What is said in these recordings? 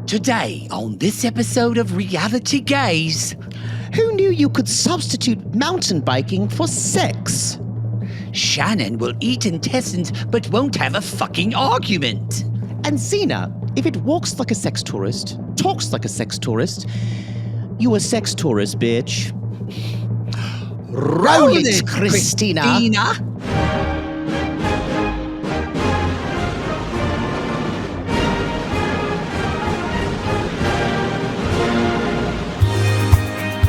Today, on this episode of Reality Gays. Who knew you could substitute mountain biking for sex? Shannon will eat intestines but won't have a fucking argument. And Zena, if it walks like a sex tourist, talks like a sex tourist, you a sex tourist, bitch. Roll it, Christina.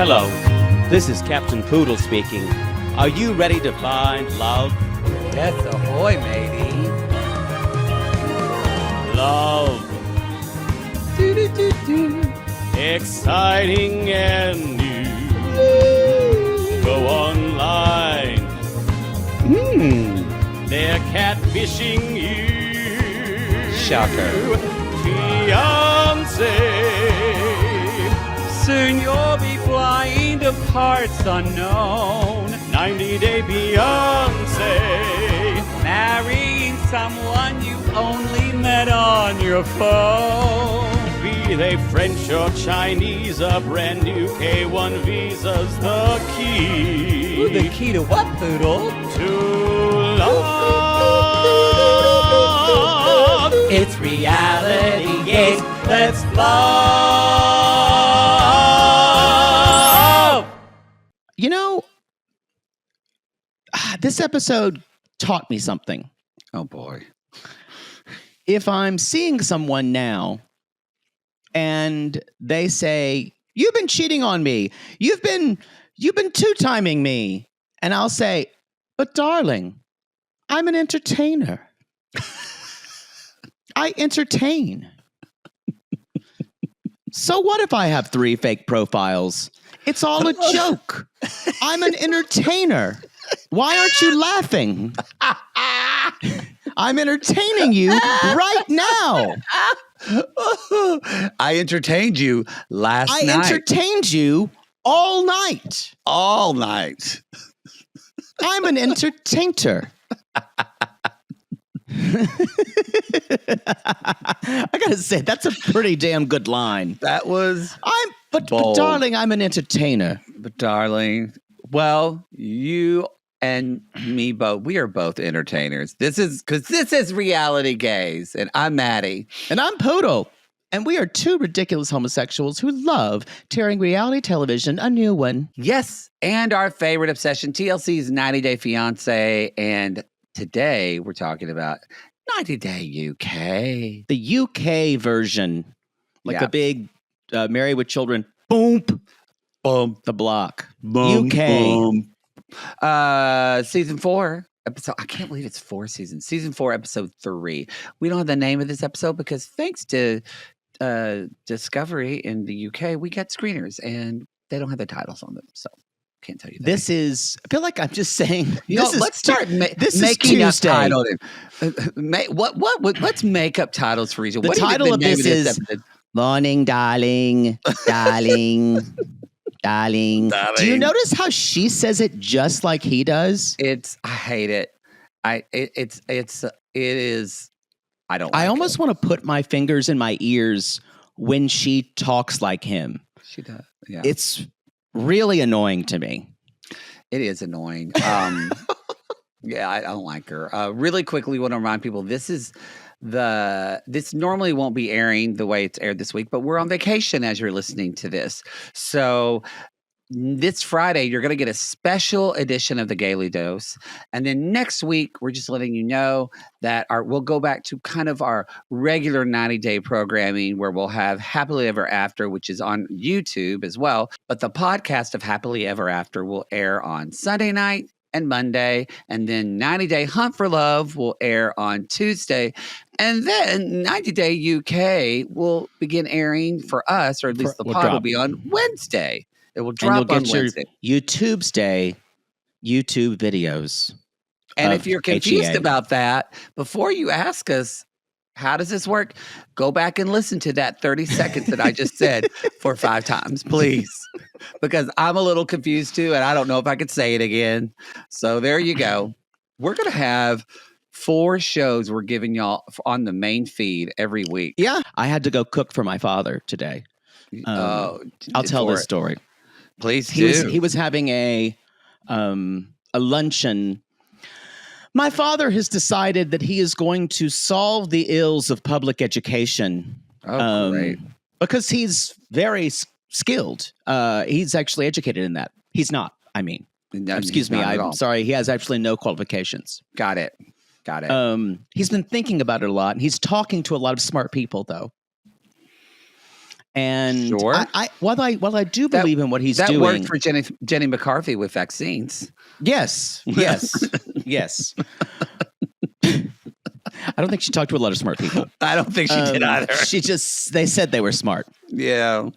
Hello, this is Captain Poodle speaking. Are you ready to find love? Death ahoy, matey. Love. Do-do-do-do. Exciting and new. Go online. They're catfishing you. Shocker. Fiancé. Soon you'll be flying to parts unknown. 90-day Fiancé. Marrying someone you only met on your phone. Be they French or Chinese, a brand new K1 visa's the key. Ooh, the key to what, Poodle? To love. It's Reality Gays. Let's love. You know, this episode taught me something. Oh, boy. If I'm seeing someone now and they say, "You've been cheating on me. You've been two-timing me." And I'll say, "But darling, I'm an entertainer. I entertain. So what if I have 3 fake profiles? It's all a joke. I'm an entertainer. Why aren't you laughing? I'm entertaining you right now. I entertained you last night. I entertained you all night. All night. I'm an entertainer. I gotta say, that's a pretty damn good line. That was But bold. darling, I'm an entertainer. But darling, well, you and me both, we are both entertainers. This is Reality Gays, and I'm Maddie. And I'm Poodle. And we are 2 ridiculous homosexuals who love tearing reality television a new one. Yes, and our favorite obsession, TLC's 90-Day Fiancé, and today we're talking about 90-Day UK. The UK version, like Yeah. the big Married with Children, boom, Boom. the block. Boom, UK. boom. Season 4 episode. I can't believe it's 4 seasons. Season 4, episode 3. We don't have the name of this episode because thanks to Discovery in the UK, we get screeners and they don't have the titles on them. So can't tell you that. This is, I feel like I'm just saying, Let's start this making is up Tuesday. titles. Let's make up titles for each one. The title of this is Morning, darling, darling, darling. Do you notice how she says it just like he does? I hate it. It is. I don't. I like almost it. want to put my fingers in my ears when she talks like him. She does. Yeah. It's really annoying to me. It is annoying. Yeah, I don't like her. Really quickly, want to remind people this normally won't be airing the way it's aired this week, but we're on vacation as you're listening to this. So this Friday, you're going to get a special edition of the Gaily Dose. And then next week, we're just letting you know that we'll go back to kind of our regular 90-day programming where we'll have Happily Ever After, which is on YouTube as well. But the podcast of Happily Ever After will air on Sunday night and Monday. And then 90-Day Hunt for Love will air on Tuesday. And then 90-Day UK will begin airing for us, or at least the pod will be on Wednesday. It will drop and you'll on get Wednesday. your YouTube's Day YouTube videos. And if you're confused HEA. about that, before you ask us, how does this work? Go back and listen to that 30 seconds that I just said for 5 times, please. Because I'm a little confused too, and I don't know if I could say it again. So there you go. We're going to have 4 shows we're giving y'all on the main feed every week. Yeah. I had to go cook for my father today. I'll tell this story. Please do. He was having a luncheon. My father has decided that he is going to solve the ills of public education. Great. Because he's very skilled. He's actually educated in that. He's not, I mean. No, excuse me, I'm sorry. He has actually no qualifications. Got it. He's been thinking about it a lot, and he's talking to a lot of smart people, though. And sure. While I do believe in what he's doing. That worked for Jenny McCarthy with vaccines. Yes. I don't think she talked to a lot of smart people. I don't think she did either. They said they were smart. Yeah.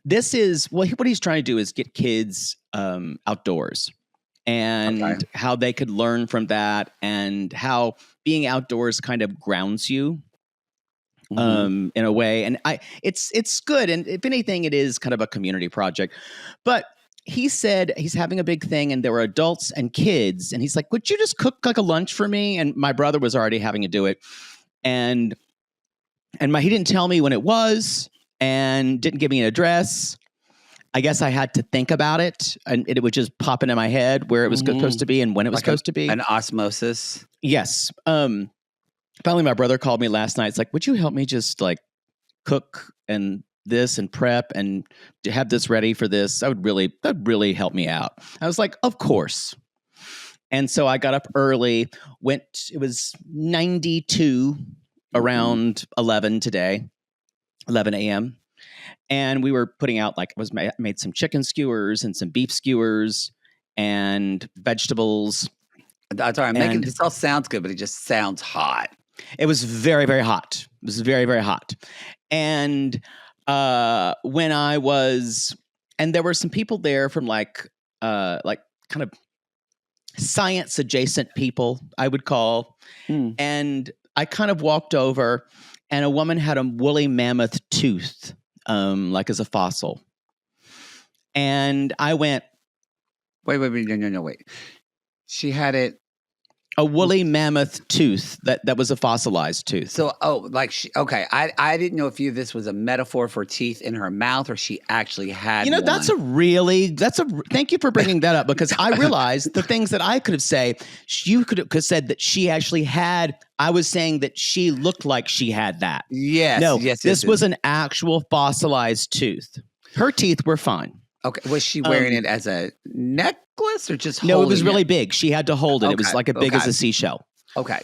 This is what he's trying to do is get kids outdoors and how they could learn from that and how being outdoors kind of grounds you in a way. And it's good. And if anything, it is kind of a community project. But he said he's having a big thing and there were adults and kids. And he's like, would you just cook like a lunch for me? And my brother was already having to do it. And he didn't tell me when it was and didn't give me an address. I guess I had to think about it, and it would just pop into my head where it was supposed to be and when it was supposed to be. An osmosis. Yes. Finally, my brother called me last night. It's like, would you help me just like cook and this and prep and to have this ready for this? That'd really help me out. I was like, of course. And so I got up early, it was 92 around 11 a.m. And we were putting out made some chicken skewers and some beef skewers and vegetables. Sorry, I'm making this all sounds good, but it just sounds hot. It was very, very hot. It was very, very hot. And when I was, and there were some people there from like kind of science adjacent people, I would call. And I kind of walked over, and a woman had a woolly mammoth tooth, like as a fossil. And I went, wait. No. She had it. A woolly mammoth tooth that was a fossilized tooth. So, I didn't know if this was a metaphor for teeth in her mouth or she actually had one. Thank you for bringing that up, because I realized the things that I could have said, you could have said that she actually had. I was saying that she looked like she had that. Yes. No, yes, this was an actual fossilized tooth. Her teeth were fine. Okay. Was she wearing it as a necklace or just No, it was really big. She had to hold it. Okay. It was like as big as a seashell. Okay.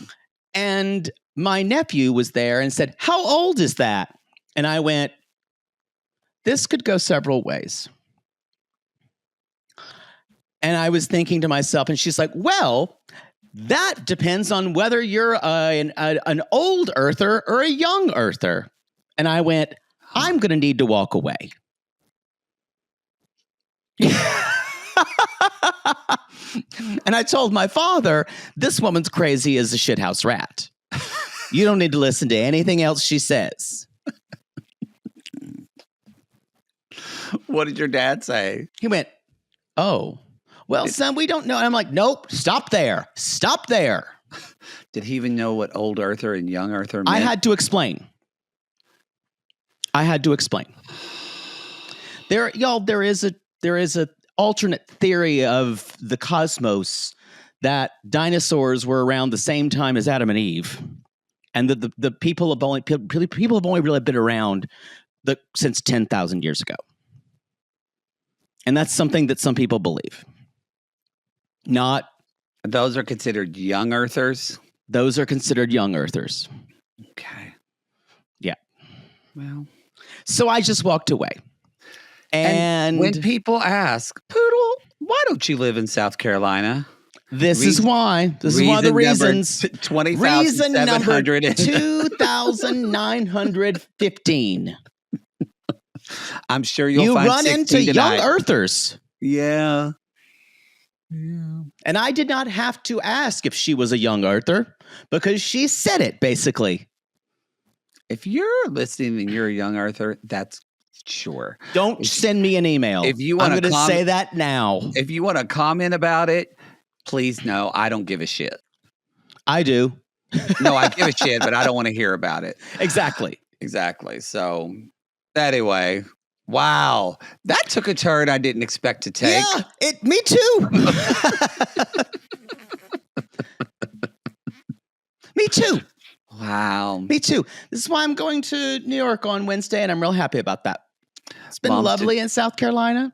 And my nephew was there and said, how old is that? And I went, this could go several ways. And I was thinking to myself, and she's like, well, that depends on whether you're an old earther or a young earther. And I went, I'm going to need to walk away. And I told my father, this woman's crazy as a shithouse rat. You don't need to listen to anything else she says. What did your dad say? He went, oh, well, son, we don't know. And I'm like, nope, stop there. Did he even know what old earther and young earther meant? I had to explain. There is a alternate theory of the cosmos that dinosaurs were around the same time as Adam and Eve, and that the people have only really been around since 10,000 years ago, and that's something that some people believe. Not those are considered young earthers. Those are considered young earthers. Okay. Yeah. Well, so I just walked away. And when people ask, Poodle, why don't you live in South Carolina? This is why. This is one of the reasons. 2,915. I'm sure you'll find run into young earthers. Yeah. And I did not have to ask if she was a young earther because she said it, basically. If you're listening and you're a young earther, that's sure. Don't send me an email. If you want I'm going to say that now. If you want to comment about it, please know I don't give a shit. I do. No, I give a shit, but I don't want to hear about it. Exactly. So anyway, wow. That took a turn I didn't expect to take. Yeah, me too. Me too. Wow. Me too. This is why I'm going to New York on Wednesday, and I'm real happy about that. It's been lovely in South Carolina.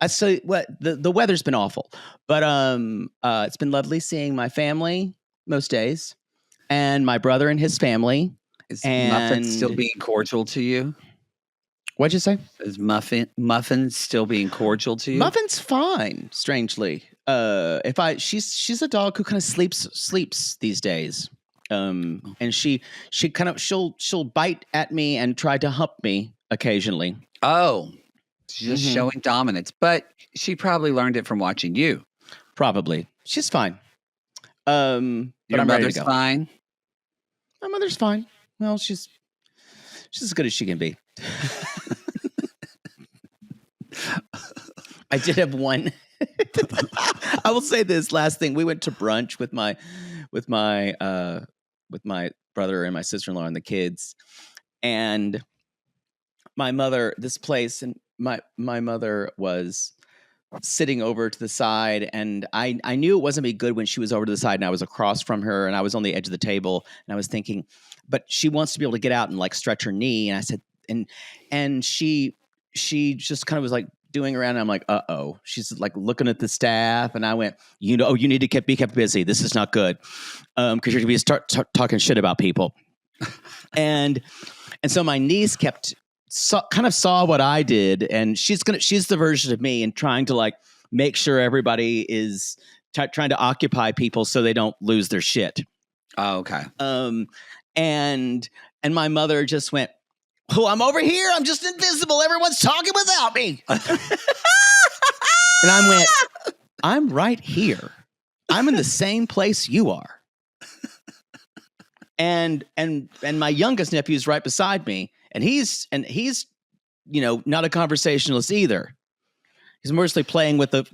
The weather's been awful, but it's been lovely seeing my family most days, and my brother and his family. Is Muffin still being cordial to you? What'd you say? Is Muffin still being cordial to you? Muffin's fine, strangely. She's a dog who kind of sleeps these days. And she'll bite at me and try to hump me occasionally. Oh, she's just showing dominance, but she probably learned it from watching you. Probably. She's fine. Your mother's fine? My mother's fine. Well, she's as good as she can be. I did have one. I will say this last thing. We went to brunch with my brother and my sister-in-law and the kids, and my mother. This place, and my mother was sitting over to the side, and I knew it wasn't be good when she was over to the side and I was across from her and I was on the edge of the table, and I was thinking, but she wants to be able to get out and like stretch her knee, and I said, and she just kind of was like doing around, and I'm like, uh-oh. She's like looking at the staff, and I went, you need to be kept busy. This is not good, because you're going to start talking shit about people. and so my niece kind of saw what I did, and she's the version of me and trying to like make sure everybody is trying to occupy people so they don't lose their shit. Oh, okay. And my mother just went, "Oh, I'm over here. I'm just invisible. Everyone's talking without me." And I went, "I'm right here. I'm in the same place you are." And my youngest nephew's right beside me, and he's not a conversationalist either. He's mostly playing with the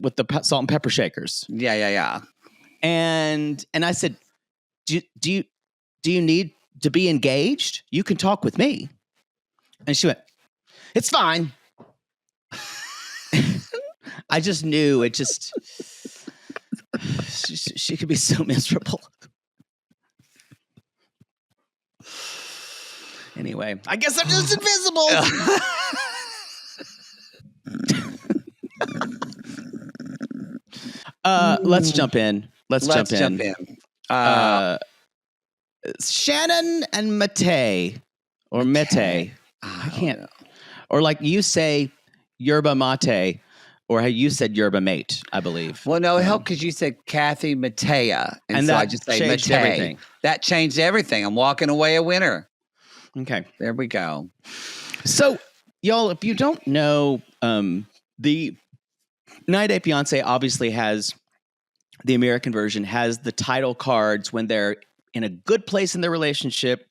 salt and pepper shakers. Yeah. And I said, "Do you need to be engaged? You can talk with me." And she went, "It's fine." I just knew it. Just she could be so miserable. Anyway, I guess I'm just invisible. Let's jump in. Let's jump in. Shannon and Mete, or Mete. I can't. Or like you say, yerba mate, or how you said yerba mate, I believe. Well, no, it helped because you said Kathy Matea, and so I just say changed Mete. everything. That changed everything. I'm walking away a winner. Okay, there we go. So, y'all, if you don't know, the 90 Day Fiancé obviously has the American version, has the title cards when they're in a good place in their relationship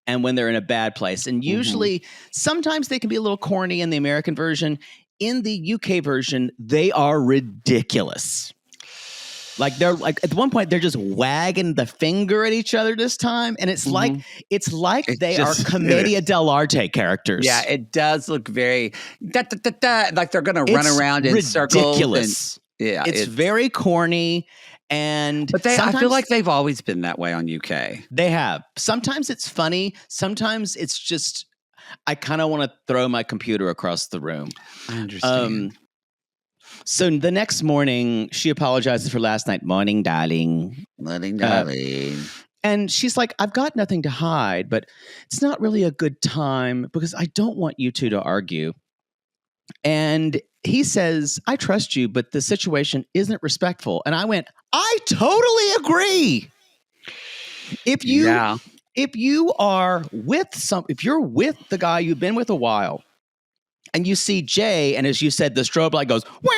and when they're in a bad place. And usually, sometimes they can be a little corny in the American version. In the UK version, they are ridiculous. Like they're like at one point they're just wagging the finger at each other this time, and it's like they are Commedia dell'arte characters. Yeah, it does look very like they're going to run around in circles. Ridiculous. Yeah, it's very corny. But I feel like they've always been that way on UK. They have. Sometimes it's funny. Sometimes it's just I kind of want to throw my computer across the room. I understand. So the next morning, she apologizes for last night. Morning, darling. Morning, darling. And she's like, "I've got nothing to hide, but it's not really a good time because I don't want you two to argue." And he says, "I trust you, but the situation isn't respectful." And I went, "I totally agree. If you are if you're with the guy you've been with a while, and you see Jay, and as you said, the strobe light goes, wah.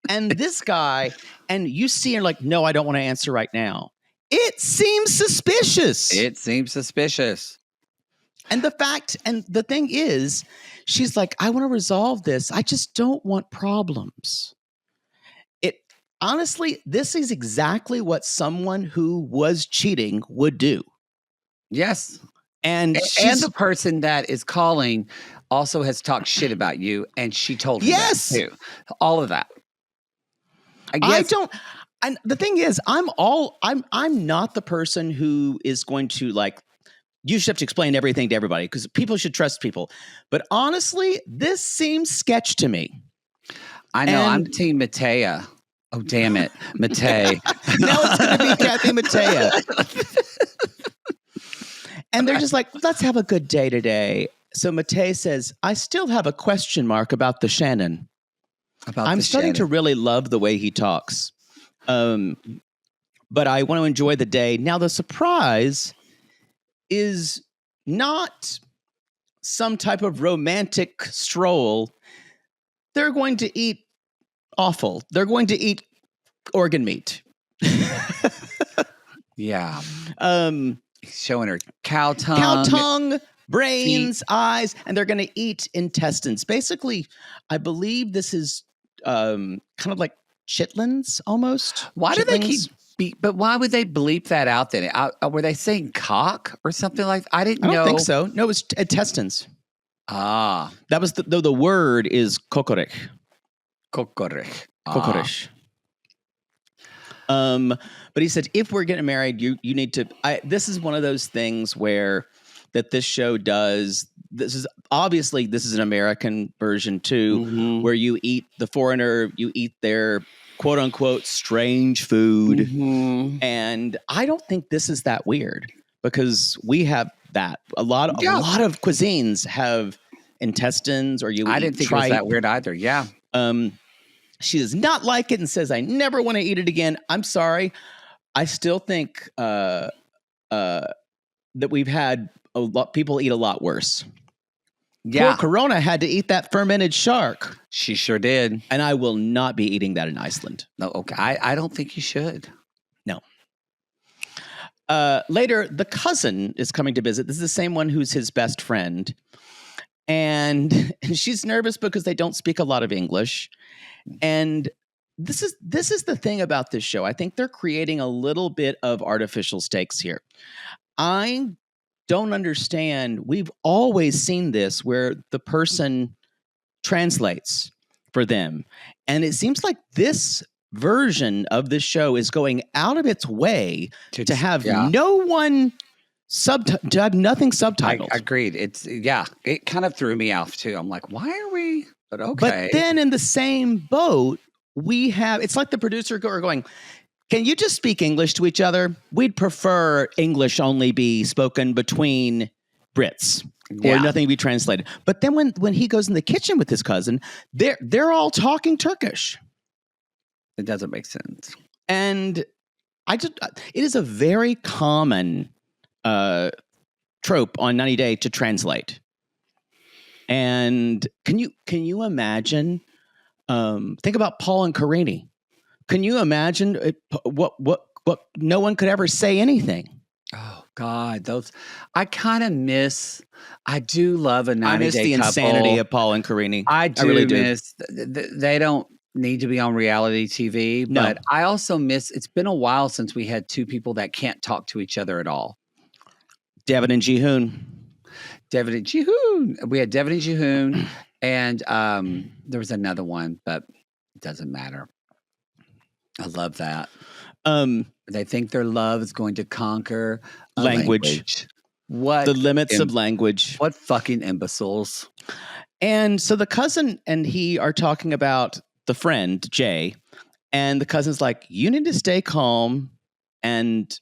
And this guy, and you see her like, "No, I don't want to answer right now." It seems suspicious. And the thing is, she's like, "I want to resolve this. I just don't want problems." honestly, this is exactly what someone who was cheating would do. Yes. And And the person that is calling also has talked shit about you, and she told him yes, that too. All of that. I don't. And the thing is, I'm not the person who is going to like. You should have to explain everything to everybody because people should trust people. But honestly, this seems sketch to me. I know. I'm Team Matea. Oh, damn it. Mete. Now it's going to be Kathy Matea. And they're just like, let's have a good day today. So Mete says, I still have a question mark about the Shannon. I'm starting to really love the way he talks. But I want to enjoy the day. Now, the surprise is not some type of romantic stroll. They're going to eat offal. They're going to eat organ meat. Yeah. Showing her cow tongue, brains, feet, eyes, and they're going to eat intestines. Basically, I believe this is kind of like chitlins almost. Why do they keep but why would they bleep that out then? Were they saying cock or something like that? I don't think so. No, it was intestines. Ah. That was the word is kokorich. Kokorich. Kokorich. But he said, if we're getting married, you need to, this is one of those things where that this show does. This is an American version too, where you eat the foreigner, you eat their quote unquote strange food. And I don't think this is that weird because we have that. A lot of cuisines have intestines or I didn't think it was that weird either. Yeah. She does not like it and says, I never want to eat it again. I'm sorry. I still think that we've had people eat a lot worse. Yeah. Poor Corona had to eat that fermented shark. She sure did. And I will not be eating that in Iceland. No, okay. I don't think you should. No. Later, the cousin is coming to visit. This is the same one who's his best friend. And she's nervous because they don't speak a lot of English. And this is the thing about this show. I think they're creating a little bit of artificial stakes here. I don't understand. We've always seen this where the person translates for them. And it seems like this version of this show is going out of its way to have no one to have nothing subtitled. I agreed. It kind of threw me off too. I'm like, why are we? But okay. But then in the same boat, we have, it's like the producer going, can you just speak English to each other? We'd prefer English only be spoken between Brits or nothing be translated. But then when he goes in the kitchen with his cousin, they're all talking Turkish. It doesn't make sense. And it is a very common trope on 90 Day to translate. And can you imagine? Think about Paul and Carini. Can you imagine what no one could ever say anything? Oh God, those I kind of miss. I do love a 90 I miss Day the couple. Insanity of Paul and Carini. I really miss. They don't need to be on reality TV, but I also miss. It's been a while since we had two people that can't talk to each other at all. Devin and Jihoon. We had Devin and Jihoon, and there was another one, but it doesn't matter. I love that. They think their love is going to conquer language. What the limits of language? What fucking imbeciles! And so the cousin and he are talking about the friend Jay, and the cousin's like, "You need to stay calm and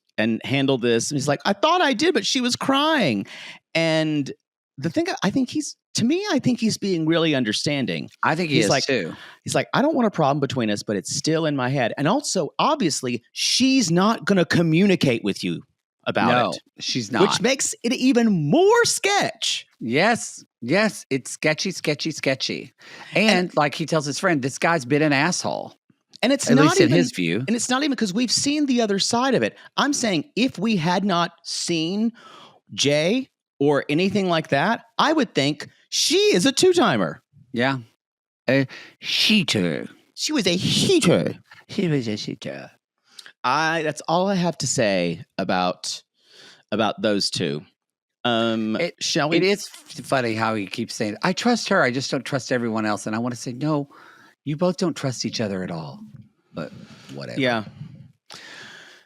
handle this." And he's like, "I thought I did, but she was crying." And the thing, I think he's being really understanding. I think he's like, too. He's like, I don't want a problem between us, but it's still in my head. And also, obviously, she's not going to communicate with you about it. No, she's not. Which makes it even more sketch. Yes. It's sketchy. And like he tells his friend, this guy's been an asshole. And it's at not least even, in his view. And it's not even because we've seen the other side of it. I'm saying if we had not seen Jay or anything like that, I would think she is a two-timer. Yeah. A heater. She was a heater. He was just a child. That's all I have to say about those two. Shall we? It is funny how he keeps saying, I trust her. I just don't trust everyone else. And I want to say, no, you both don't trust each other at all. But whatever. Yeah.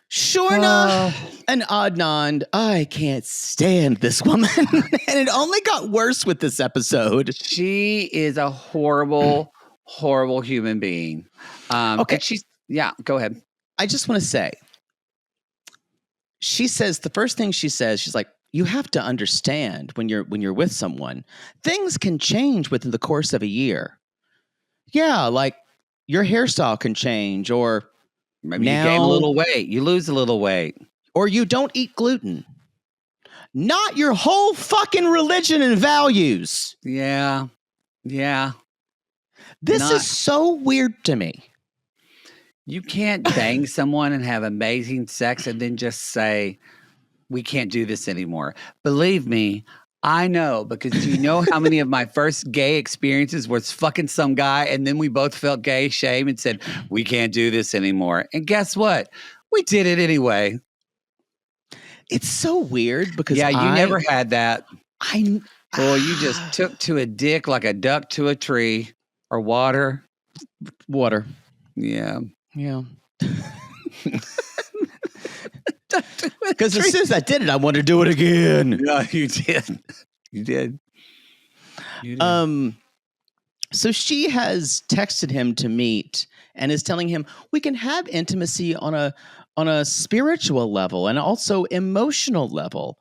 Shorna and Adnand, I can't stand this woman. And it only got worse with this episode. She is a horrible, horrible human being. Okay. Go ahead. I just want to say, she says, the first thing she says, she's like, you have to understand when you're with someone, things can change within the course of a year. Yeah, like your hairstyle can change, or maybe you gain a little weight, you lose a little weight, or you don't eat gluten. Not your whole fucking religion and values. Yeah. This is so weird to me. You can't bang someone and have amazing sex and then just say, we can't do this anymore. Believe me, I know, because do you know how many of my first gay experiences was fucking some guy and then we both felt gay shame and said, we can't do this anymore. And guess what? We did it anyway. It's so weird because you never had that. Boy, you just took to a dick like a duck to a tree, or water. Yeah. Because as soon as I did it, I wanted to do it again. Yeah, you did. You did. So she has texted him to meet and is telling him we can have intimacy on a spiritual level and also emotional level.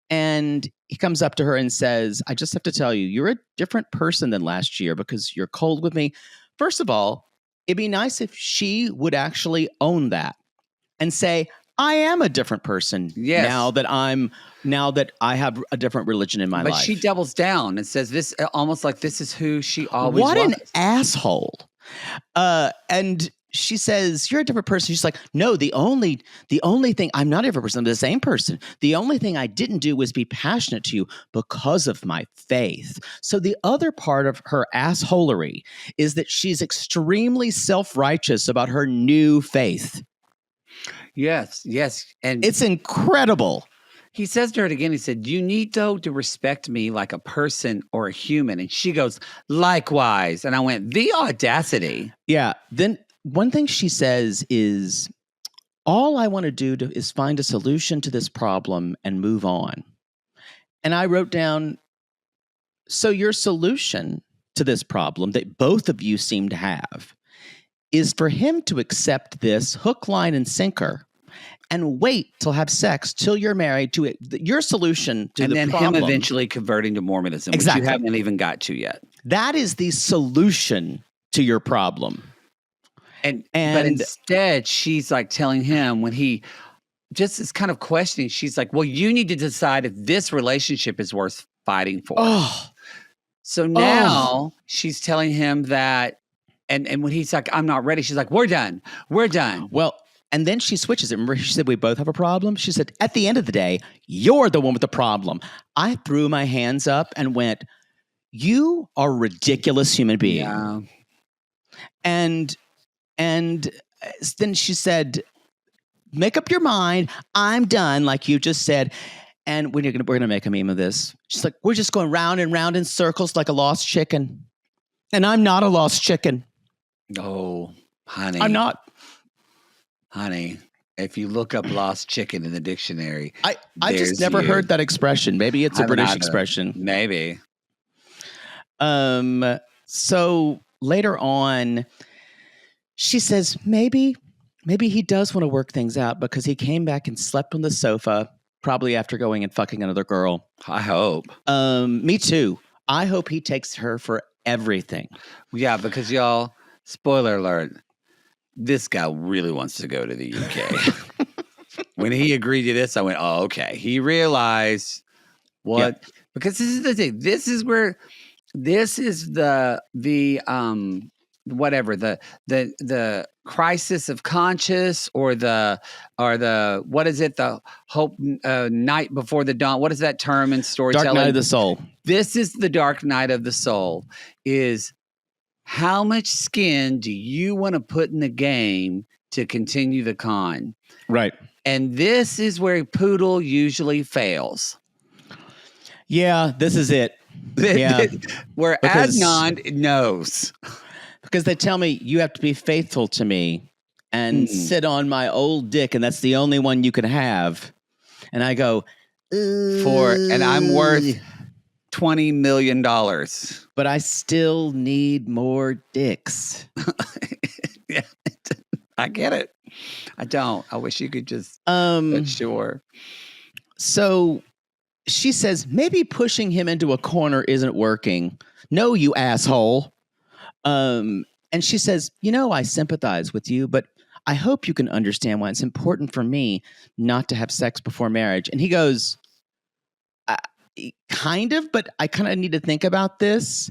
And he comes up to her and says, I just have to tell you, you're a different person than last year because you're cold with me. First of all, it'd be nice if she would actually own that and say, I am a different person now that I have a different religion in my life. But she doubles down and says this almost like this is who she always was. What an asshole. And she says, you're a different person. She's like, no, the only thing, I'm not a different person. I'm the same person. The only thing I didn't do was be passionate to you because of my faith. So the other part of her assholery is that she's extremely self-righteous about her new faith. Yes. And it's incredible. He says to her again, he said, you need though to respect me like a person or a human. And she goes, likewise. And I went, the audacity. Yeah. Then one thing she says is, all I want to do is find a solution to this problem and move on. And I wrote down, so your solution to this problem that both of you seem to have is for him to accept this hook, line, and sinker and wait till have sex till you're married to it. Your solution to the problem. And then him eventually converting to Mormonism, which you haven't even got to yet. That is the solution to your problem. But instead, she's like telling him when he just is kind of questioning, she's like, well, you need to decide if this relationship is worth fighting for. So now she's telling him that, and when he's like, I'm not ready, she's like, we're done. Well, and then she switches it. Remember, she said, we both have a problem. She said, at the end of the day, you're the one with the problem. I threw my hands up and went, you are a ridiculous human being. Yeah. And then she said, make up your mind. I'm done, like you just said. And we're gonna make a meme of this. She's like, we're just going round and round in circles like a lost chicken. And I'm not a lost chicken. Oh, honey. I'm not. Honey, if you look up lost chicken in the dictionary, I just never heard that expression. Maybe it's a British expression. Maybe. So later on, she says, maybe he does want to work things out because he came back and slept on the sofa, probably after going and fucking another girl. I hope. Me too. I hope he takes her for everything. Yeah, because y'all, spoiler alert, this guy really wants to go to the UK. When he agreed to this, I went, oh, okay. He realized what, because this is the thing. This is where, this is the whatever, the crisis of conscience or the, what is it? The hope, night before the dawn. What is that term in storytelling? Dark night of the soul. This is the dark night of the soul, is How much skin do you want to put in the game to continue the con? Right. And this is where Poodle usually fails. Yeah, this is it. Yeah. Where Because- Adnand knows. Because they tell me you have to be faithful to me and sit on my old dick, and that's the only one you can have. And I go, And I'm worth $20 million. but I still need more dicks. Yeah, I get it. I don't. I wish you could just. But sure. So she says, maybe pushing him into a corner isn't working. No, you asshole. And she says, I sympathize with you, but I hope you can understand why it's important for me not to have sex before marriage. And he goes, kind of, but I kind of need to think about this.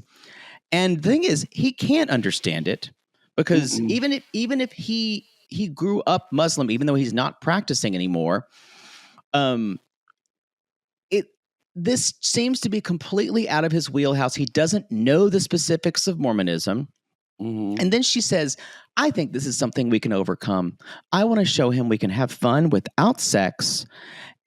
And the thing is, he can't understand it because even if he grew up Muslim, even though he's not practicing anymore, this seems to be completely out of his wheelhouse. He doesn't know the specifics of Mormonism. And then she says, I think this is something we can overcome. I want to show him we can have fun without sex,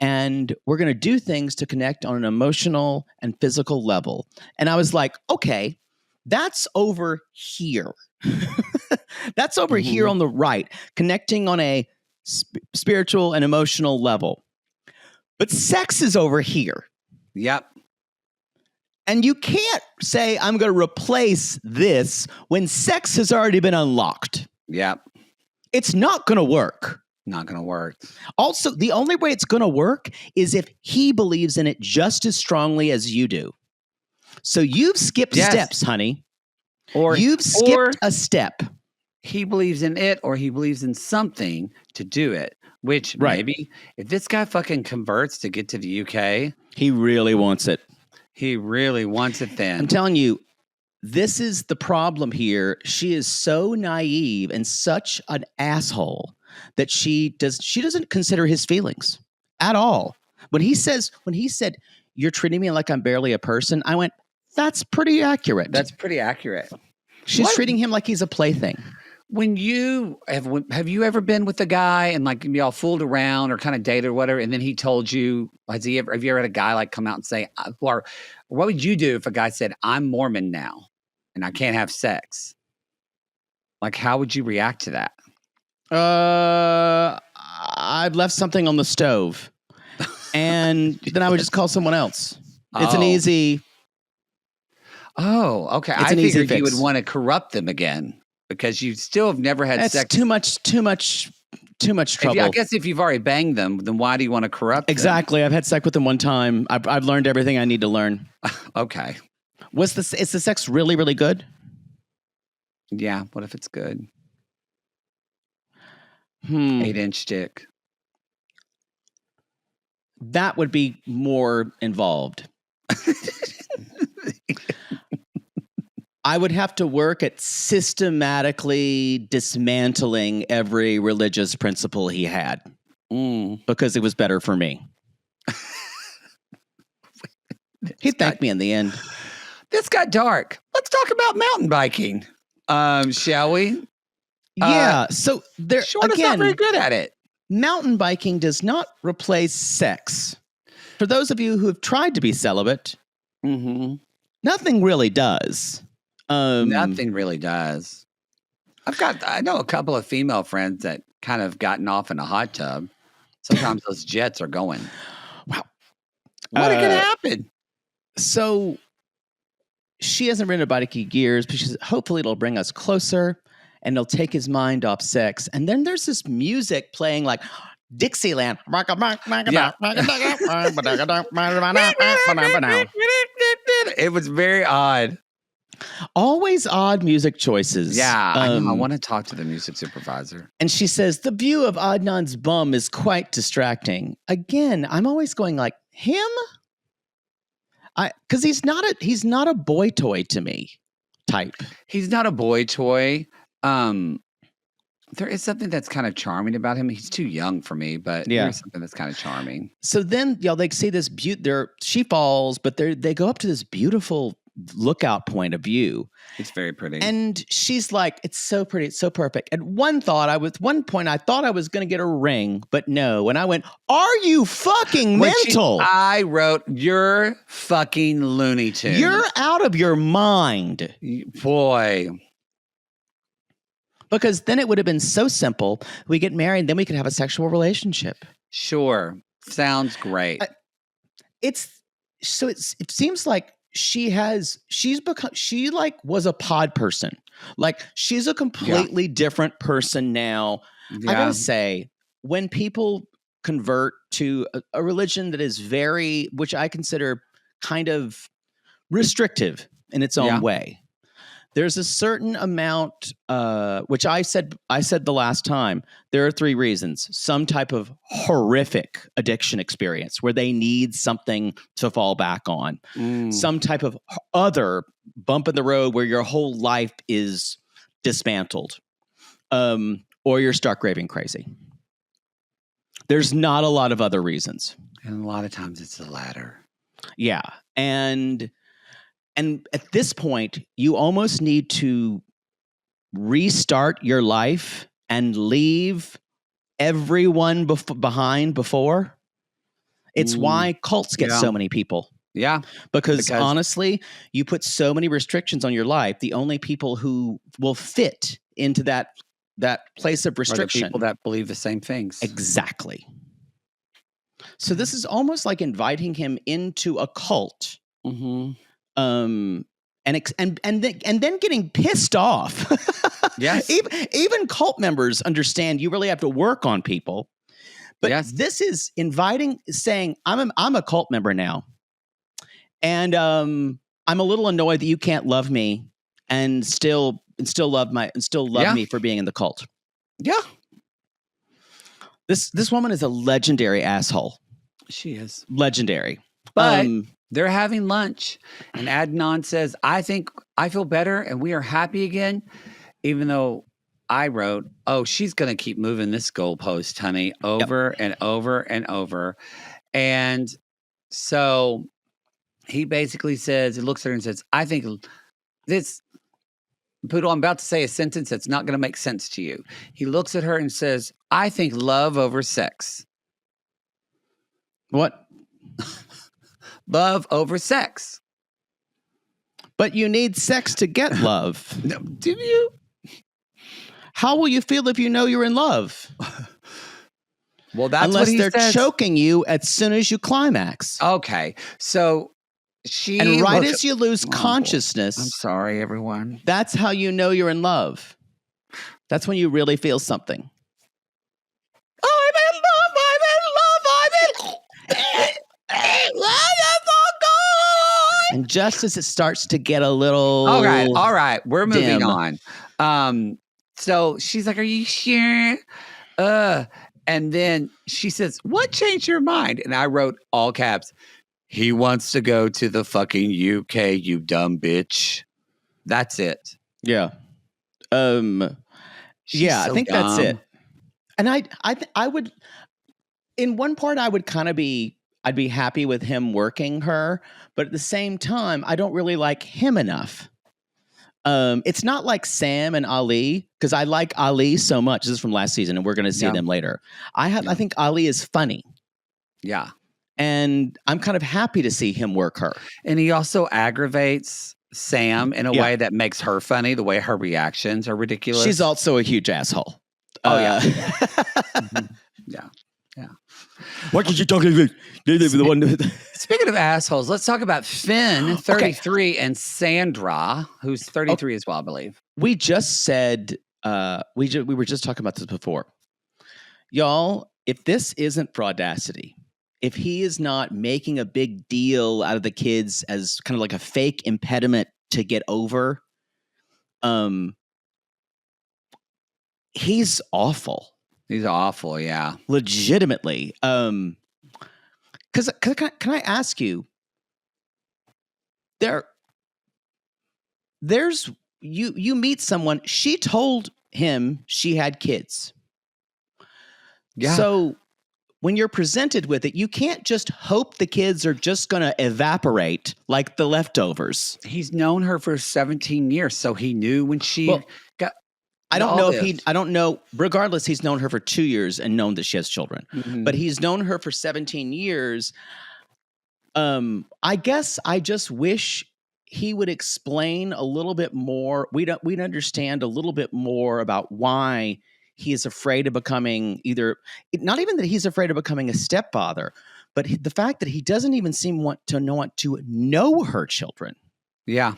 and we're going to do things to connect on an emotional and physical level. And I was like, okay, that's over here. That's over here on the right, connecting on a spiritual and emotional level. But sex is over here. Yep. And you can't say, I'm going to replace this when sex has already been unlocked. Yep. It's not going to work. Not going to work. Also, the only way it's going to work is if he believes in it just as strongly as you do. So you've skipped steps, honey. Or you've skipped a step. He believes in it, or he believes in something to do it. Which maybe if this guy fucking converts to get to the UK, he really wants it. He really wants it then. I'm telling you, this is the problem here. She is so naive and such an asshole that she doesn't consider his feelings at all. When he said, you're treating me like I'm barely a person, I went, that's pretty accurate. That's pretty accurate. She's treating him like he's a plaything. When you have you ever been with a guy and like y'all fooled around or kind of dated or whatever, and then he told you, have you ever had a guy like come out and say, or what would you do if a guy said, I'm Mormon now and I can't have sex? Like, how would you react to that? I've left something on the stove, and then I would just call someone else. It's an easy. Oh, okay. I figured you would want to corrupt them again. Because you still have never had sex. That's too much trouble. I guess if you've already banged them, then why do you want to corrupt them? Exactly. I've had sex with them one time. I've learned everything I need to learn. Okay. Is the sex really, really good? Yeah. What if it's good? 8-inch dick. That would be more involved. I would have to work at systematically dismantling every religious principle he had because it was better for me. He thanked me in the end. This got dark. Let's talk about mountain biking, shall we? Yeah. So there Shorna's not very good at it. Mountain biking does not replace sex. For those of you who have tried to be celibate, nothing really does. Nothing really does. I know a couple of female friends that kind of gotten off in a hot tub. Sometimes those jets are going. Wow. What could happen? So she hasn't ridden a bike in years, but she says, hopefully it'll bring us closer and it'll take his mind off sex. And then there's this music playing like Dixieland. It was very odd. Always odd music choices. Yeah, I know. I want to talk to the music supervisor. And she says, the view of Adnan's bum is quite distracting. Again, I'm always going like, him? Because he's not a boy toy to me type. He's not a boy toy. There is something that's kind of charming about him. He's too young for me, but there's something that's kind of charming. So then, they see this she falls, but they go up to this beautiful lookout point of view. It's very pretty. And she's like, it's so pretty. It's so perfect. At one point, I thought I was going to get a ring, but no. And I went, are you fucking mental? I wrote, you're fucking Looney Tunes. You're out of your mind. Boy. Because then it would have been so simple. We get married, then we could have a sexual relationship. Sure. Sounds great. It seems like she was a pod person. Like she's a completely different person now. Yeah. I gotta say, when people convert to a religion that is which I consider kind of restrictive in its own way, there's a certain amount, which I said the last time, there are 3 reasons. Some type of horrific addiction experience where they need something to fall back on. Some type of other bump in the road where your whole life is dismantled. Or you're stark raving crazy. There's not a lot of other reasons. And a lot of times it's the latter. Yeah. And at this point, you almost need to restart your life and leave everyone behind before. It's why cults get so many people. Yeah. Because honestly, you put so many restrictions on your life. The only people who will fit into that place of restriction are the people that believe the same things. Exactly. So this is almost like inviting him into a cult. Mm-hmm. And then getting pissed off. Yes. Even cult members understand you really have to work on people. But this is saying I'm a cult member now, and I'm a little annoyed that you can't love me and still love me for being in the cult. Yeah. This woman is a legendary asshole. She is legendary, but. They're having lunch, and Adnand says, I think I feel better and we are happy again, even though I wrote, oh, she's going to keep moving this goalpost, honey, over and over and over. And so he basically says, he looks at her and says, I think this, Poodle, I'm about to say a sentence that's not going to make sense to you. He looks at her and says, I think love over sex. What? Love over sex. But you need sex to get love. No, do you? How will you feel if you know you're in love? Well, that's unless what he they're says. Choking you as soon as you climax. Okay. So she and right as you lose consciousness. I'm sorry, everyone. That's how you know you're in love. That's when you really feel something. I'm in love. And just as it starts to get a little all right, we're moving dim. on. So she's like, are you sure? And then she says, what changed your mind? And I wrote all caps, he wants to go to the fucking UK, you dumb bitch. That's it. Yeah. Yeah, so I think dumb. That's it. And I would, in one part, I would kind of I'd be happy with him working her, but at the same time, I don't really like him enough. It's not like Sam and Ali, because I like Ali so much. This is from last season, and we're going to see them later. I think Ali is funny. Yeah. And I'm kind of happy to see him work her. And he also aggravates Sam in a way that makes her funny, the way her reactions are ridiculous. She's also a huge asshole. Oh, yeah. Yeah. Yeah. What did you talk about? Speaking of assholes, let's talk about Phin, 33, and Sandra, who's 33 as well, I believe. We just said, we were just talking about this before. Y'all, if this isn't fraudacity, if he is not making a big deal out of the kids as kind of like a fake impediment to get over, he's awful. He's awful, yeah. Legitimately. Because can I ask you, there's you meet someone, she told him she had kids. Yeah. So when you're presented with it, you can't just hope the kids are just going to evaporate like the leftovers. He's known her for 17 years, so he knew when she Well, got. I don't all know this. I don't know. Regardless, he's known her for 2 years and known that she has children. Mhm. But he's known her for 17 years. I guess I just wish he would explain a little bit more. We'd understand a little bit more about why he is afraid of becoming not even that he's afraid of becoming a stepfather, but the fact that he doesn't even seem want to know her children. Yeah.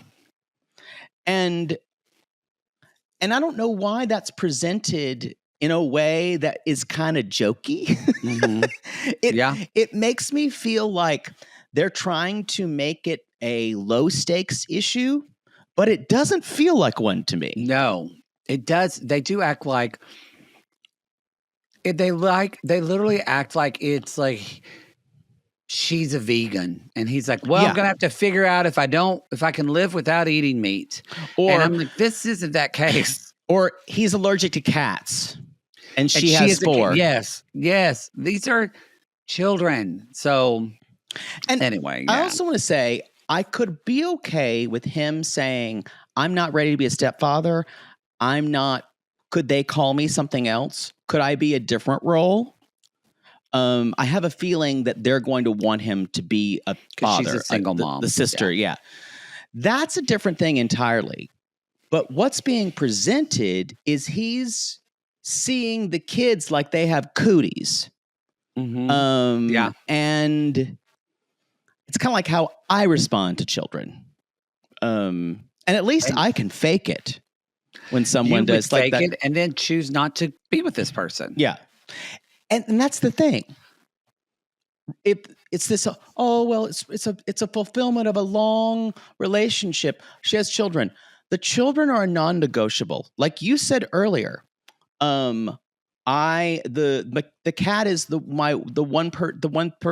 And I don't know why that's presented in a way that is kind of jokey. Mhm. It makes me feel like they're trying to make it a low stakes issue, but it doesn't feel like one to me. No, it does. They do act like they literally act like it's like she's a vegan, and he's like, "Well, Yeah. I'm gonna have to figure out if I can live without eating meat." And I'm like, "This isn't that case." Or he's allergic to cats, and And she has is 4. Yes, these are children. So, And anyway, I yeah. also want to say I could be okay with him saying, "I'm not ready to be a stepfather. I'm not. Could they call me something else? Could I be a different role?" I have a feeling that they're going to want him to be a 'Cause she's father, a single mom. the sister. Yeah. That's a different thing entirely. But what's being presented is he's seeing the kids like they have cooties. Mhm. Yeah. And it's kind of like how I respond to children. And at least I can fake it when someone You does would like fake that. it and then choose not to be with this person. Yeah. And that's the thing. It's this, it's a fulfillment of a long relationship. She has children. The children are non-negotiable. Like you said earlier, the cat is the one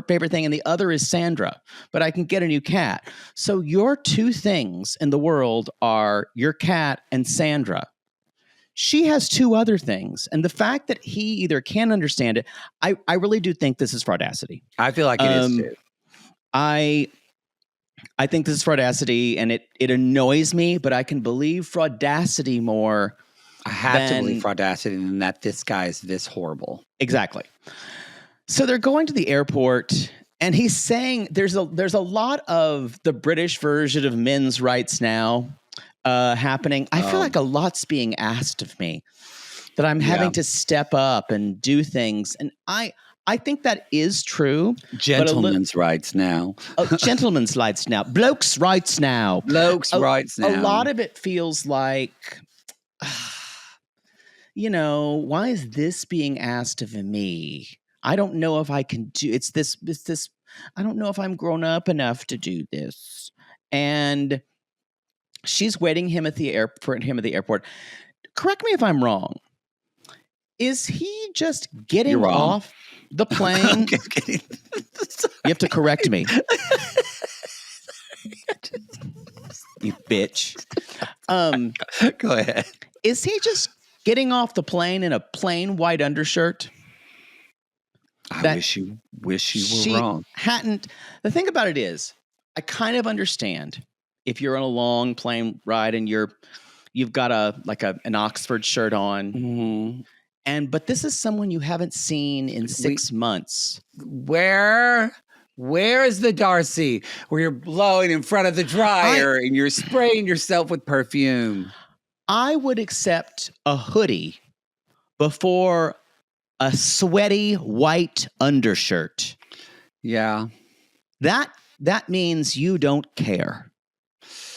favorite thing, and the other is Sandra. But I can get a new cat. So your 2 things in the world are your cat and Sandra. She has 2 other things, and the fact that he either can't understand it, I really do think this is fraudacity. I feel like it is too. I think this is fraudacity, and it annoys me, but I can believe fraudacity more. I have to believe fraudacity than that this guy is this horrible. Exactly. So they're going to the airport, and he's saying there's a lot of the British version of men's rights now happening. I feel like a lot's being asked of me, that I'm having to step up and do things, and I think that is true. Gentlemen's rights now. Gentlemen's rights now. Blokes' rights now. Blokes' rights now. A lot of it feels like, why is this being asked of me? I don't know if I can do it's this. I don't know if I'm grown up enough to do this. And she's waiting him at the airport. Correct me if I'm wrong. Is he just getting off the plane? You have to correct me. You bitch. Go ahead. Is he just getting off the plane in a plain white undershirt? I wish you were wrong. The thing about it is, I kind of understand if you're on a long plane ride and you've got an Oxford shirt on. Mm-hmm. But this is someone you haven't seen in 6 months. Where is the Darcy where you're blowing in front of the dryer and you're spraying yourself with perfume? I would accept a hoodie before a sweaty white undershirt. Yeah. That means you don't care.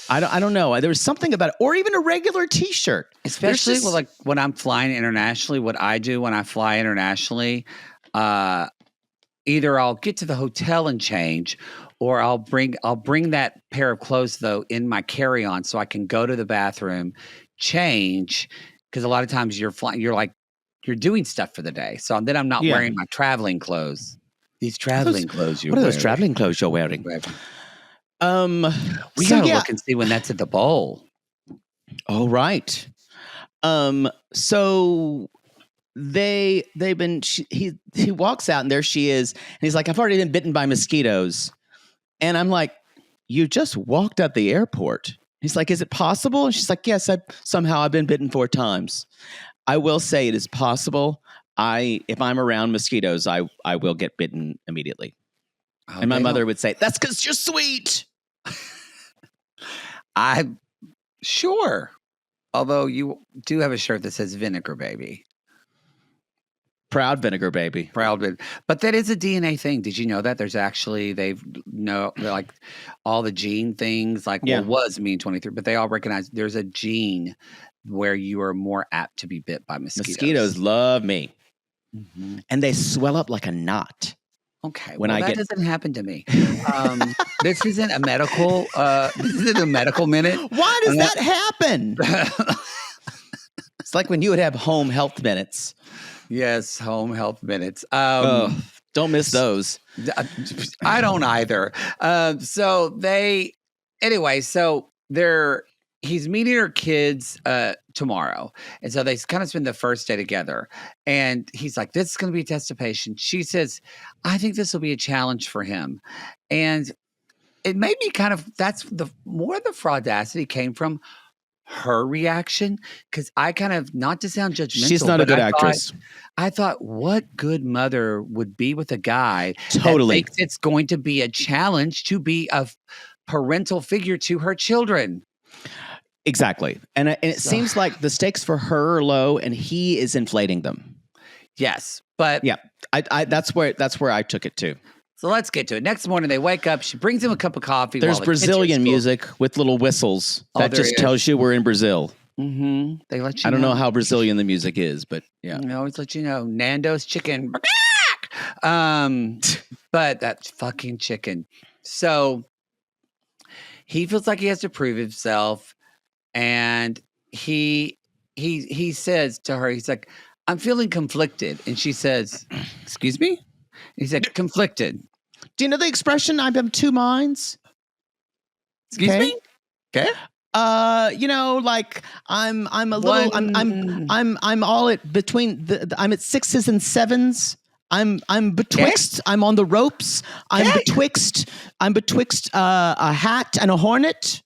I don't know. There's something about it, or even a regular T-shirt. Especially like when I'm flying internationally, what I do when I fly internationally, either I'll get to the hotel and change, or I'll bring that pair of clothes though in my carry-on so I can go to the bathroom, change, because a lot of times you're flying, you're doing stuff for the day. So then I'm not wearing my traveling clothes. These traveling clothes you're wearing. What are those traveling clothes you're wearing? We gotta look and see when that's at the bowl. Oh, right. So he walks out and there she is, and he's like, I've already been bitten by mosquitoes. And I'm like, you just walked out the airport. He's like, is it possible? And she's like, yes, I've been bitten 4 times. I will say it is possible. If I'm around mosquitoes, I will get bitten immediately. And my mother would say, that's because you're sweet. Sure. Although you do have a shirt that says vinegar baby. Proud vinegar baby. But that is a DNA thing. Did you know that? There's actually, like all the gene things, like what was mean 23, but they all recognize there's a gene where you are more apt to be bit by mosquitoes. Mosquitoes love me. Mm-hmm. And they swell up like a knot. Okay, that doesn't happen to me. This isn't a medical minute. Why does that happen? It's like when you would have home health minutes. Yes, home health minutes. Don't miss those. I don't either. He's meeting her kids tomorrow. And so they kind of spend the first day together. And he's like, this is going to be a test of patience. She says, I think this will be a challenge for him. And it made me that's more of the fraudacity came from her reaction. Because I kind of, not to sound judgmental. She's not a good actress. I thought, what good mother would be with a guy totally that thinks it's going to be a challenge to be a parental figure to her children? Exactly. And it seems like the stakes for her are low and he is inflating them. Yes. But yeah, that's where I took it to. So let's get to it. Next morning they wake up. She brings him a cup of coffee. There's Brazilian music with little whistles. That just tells you we're in Brazil. Mm-hmm. They let you I don't know how Brazilian the music is, but yeah. They always let you know. Nando's chicken. But that's fucking chicken. So he feels like he has to prove himself. And he says to her, he's like, I'm feeling conflicted. And she says, excuse me? He said, conflicted. Do you know the expression, I'm of 2 minds? Excuse me? Okay. Like I'm a little, I'm all at between I'm at 6s and 7s. I'm betwixt. Okay. I'm on the ropes. I'm betwixt a hat and a hornet.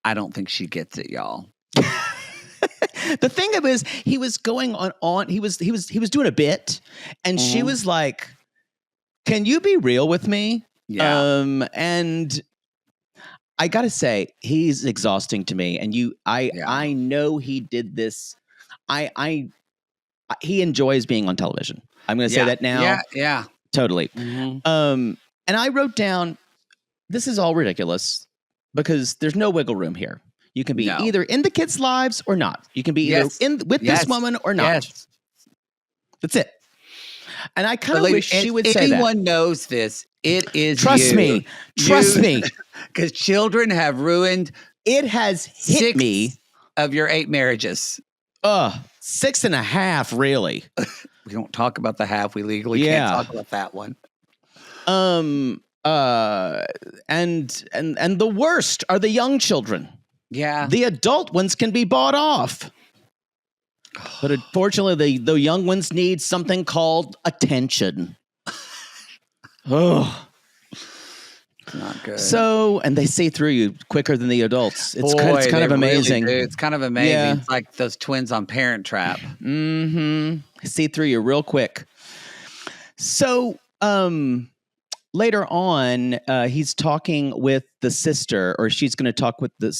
I don't think she gets it, y'all. The thing of it is, he was going on. He was doing a bit, and she was like, "Can you be real with me?" Yeah. And I gotta say, he's exhausting to me. And I know he did this. He enjoys being on television. I'm going to say that now. Yeah. Totally. Mm-hmm. And I wrote down, this is all ridiculous because there's no wiggle room here. You can be either in the kids' lives or not. You can be either with this woman or not. Yes. That's it. And I kind of wish she would say that. If anyone knows this, it is Trust me. Because children have ruined. It has hit me. Of your 8 marriages. 6.5, really. We don't talk about the half. We legally can't talk about that one. And the worst are the young children. Yeah. The adult ones can be bought off. But unfortunately, the young ones need something called attention. Oh. Not good. So, and they see through you quicker than the adults. It's kind of amazing. Really it's kind of amazing. Yeah. It's like those twins on Parent Trap. Mm-hmm. See through you real quick. So, later on, he's talking with the sister, or she's going to talk with the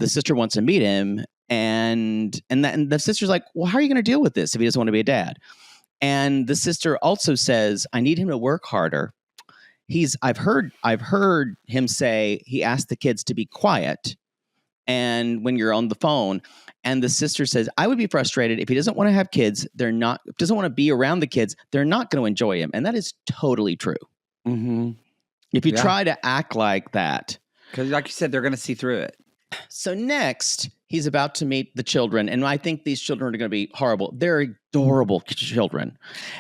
sister wants to meet him, and the sister's like, well, how are you going to deal with this if he doesn't want to be a dad? And the sister also says, I need him to work harder. I've heard him say he asked the kids to be quiet, and when you're on the phone, and the sister says, I would be frustrated if he doesn't want to have kids. Doesn't want to be around the kids. They're not going to enjoy him, and that is totally true. Mm-hmm. If you try to act like that, because like you said, they're going to see through it. So next, he's about to meet the children, and I think these children are going to be horrible. They're adorable children.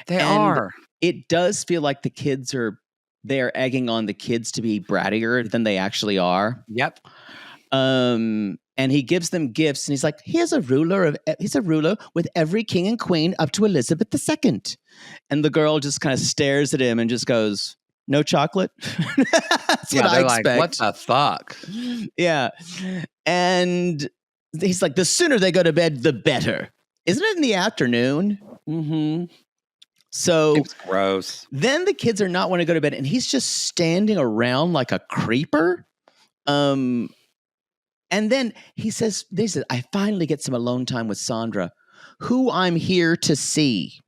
They are. It does feel like the kids they're egging on the kids to be brattier than they actually are. Yep. And and he gives them gifts, and he's like, he's a ruler with every king and queen up to Elizabeth II. And the girl just kind of stares at him and just goes, no chocolate. That's what I expect. Like, what the fuck? Yeah. And he's like, the sooner they go to bed, the better. Isn't it in the afternoon? Mm-hmm. So it's gross. Then the kids are not want to go to bed, and he's just standing around like a creeper. And then they said, I finally get some alone time with Sandra, who I'm here to see.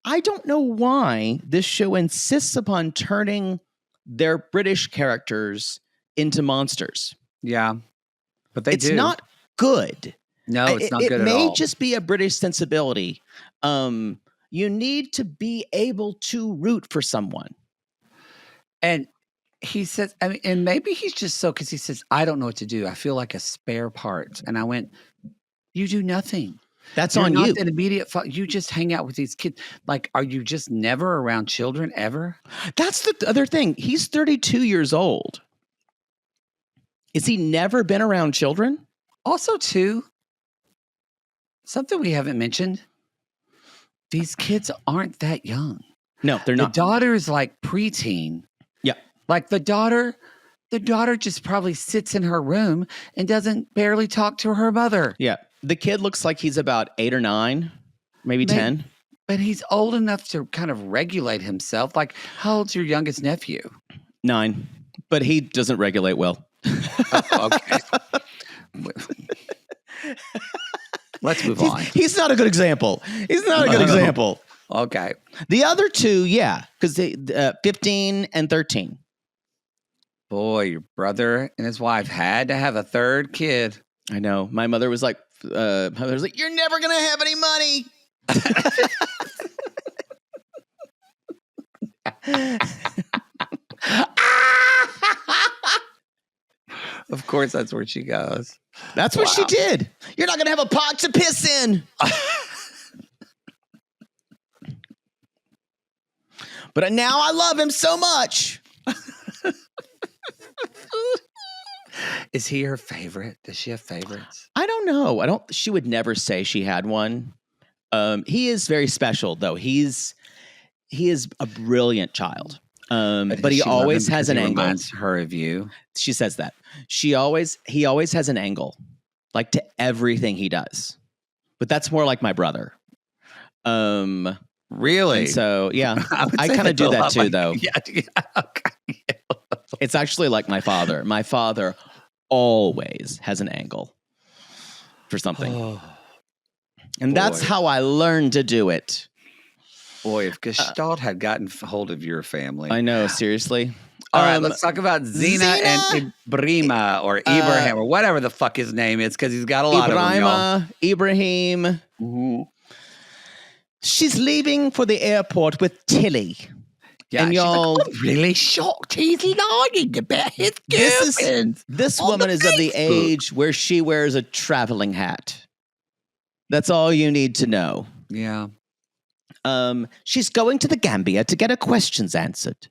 I don't know why this show insists upon turning their British characters into monsters. Yeah, but it's do. Not good. No, it's not good at all. It may just be a British sensibility. You need to be able to root for someone. And he says, and maybe he's just so, because he says, I don't know what to do. I feel like a spare part. And I went, you do nothing. That's You're on not you. An immediate you just hang out with these kids. Like, are you just never around children ever? That's the other thing. He's 32 years old. Is he never been around children? Also, too, something we haven't mentioned. These kids aren't that young. No, they're not. The daughter is like preteen. Yeah. Like the daughter just probably sits in her room and doesn't barely talk to her mother. Yeah. The kid looks like he's about 8 or 9, maybe 10. But he's old enough to kind of regulate himself. Like, how old's your youngest nephew? 9. But he doesn't regulate well. Okay. Let's move on. He's not a good example. Okay. The other two, yeah, because 15 and 13. Boy, your brother and his wife had to have a third kid. I know. My mother was like, you're never going to have any money. Of course, that's where she goes. That's what she did. You're not going to have a pot to piss in. But now I love him so much. Is he her favorite? Does she have favorites? I don't know. She would never say she had one. He is very special, though. He is a brilliant child. But he always has an angle. Reminds her of you. She says that. He always has an angle, like to everything he does. But that's more like my brother. Really? So yeah, I kind of do that too, though. Yeah. Okay. It's actually like my father. My father always has an angle for something. Oh, and that's how I learned to do it. Boy, if Gestalt had gotten hold of your family. I know, seriously. All right, let's talk about Zena and Ebrima or Ibrahim or whatever the fuck his name is, because he's got a lot of them, y'all. Ibrahim. Mm-hmm. She's leaving for the airport with Tilly. Yeah, and she's y'all like, I'm really shocked he's lying about his girlfriend. This woman is of the age where she wears a traveling hat. That's all you need to know. Yeah. She's going to the Gambia to get her questions answered.